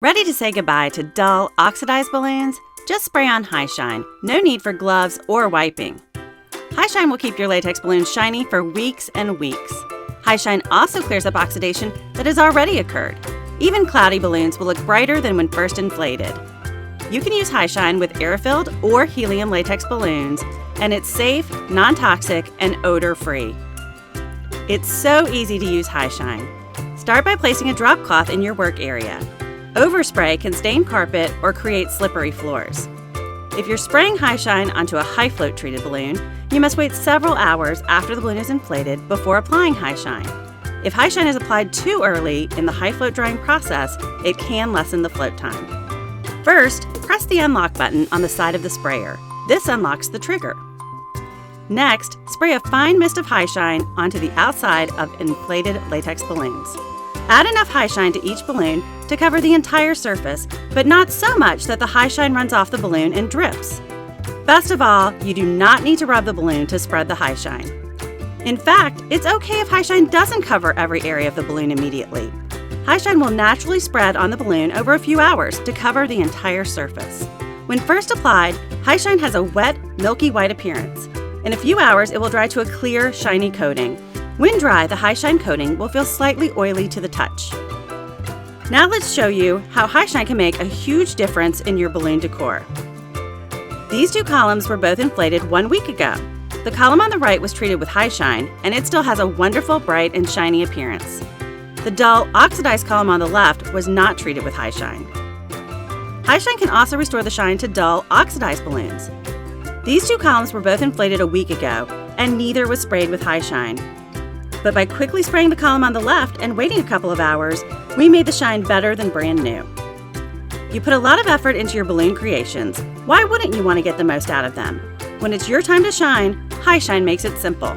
Ready to say goodbye to dull, oxidized balloons? Just spray on High Shine. No need for gloves or wiping. High Shine will keep your latex balloons shiny for weeks and weeks. High Shine also clears up oxidation that has already occurred. Even cloudy balloons will look brighter than when first inflated. You can use High Shine with air-filled or helium latex balloons, and it's safe, non-toxic, and odor-free. It's so easy to use High Shine. Start by placing a drop cloth in your work area. Overspray can stain carpet or create slippery floors. If you're spraying High Shine onto a high float treated balloon, you must wait several hours after the balloon is inflated before applying High Shine. If High Shine is applied too early in the high float drying process, it can lessen the float time. First, press the unlock button on the side of the sprayer. This unlocks the trigger. Next, spray a fine mist of High Shine onto the outside of inflated latex balloons. Add enough High Shine to each balloon to cover the entire surface, but not so much that the High Shine runs off the balloon and drips. Best of all, you do not need to rub the balloon to spread the High Shine. In fact, it's okay if High Shine doesn't cover every area of the balloon immediately. High Shine will naturally spread on the balloon over a few hours to cover the entire surface. When first applied, High Shine has a wet, milky white appearance. In a few hours, it will dry to a clear, shiny coating. When dry, the High Shine coating will feel slightly oily to the touch. Now let's show you how High Shine can make a huge difference in your balloon decor. These two columns were both inflated 1 week ago. The column on the right was treated with High Shine, and it still has a wonderful, bright, and shiny appearance. The dull, oxidized column on the left was not treated with High Shine. High Shine can also restore the shine to dull, oxidized balloons. These two columns were both inflated a week ago, and neither was sprayed with High Shine. But by quickly spraying the column on the left and waiting a couple of hours, we made the shine better than brand new. You put a lot of effort into your balloon creations. Why wouldn't you want to get the most out of them? When it's your time to shine, High Shine makes it simple.